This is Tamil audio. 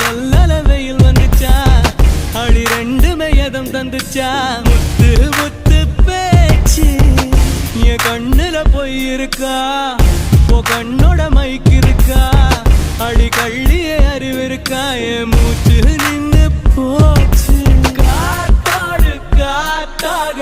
சொல்லல வெயில் வந்துச்சா அடி ரெண்டுமே எதம் தந்துச்சா முத்து முத்து பேச்சு என் கண்ணுல போய் இருக்கா ஓ கண்ணோட மைக்கு இருக்கா அடி கள்ளியே அறிவிருக்கா என் மூச்சு நின்னு போச்சு காத்தாடு காத்தாக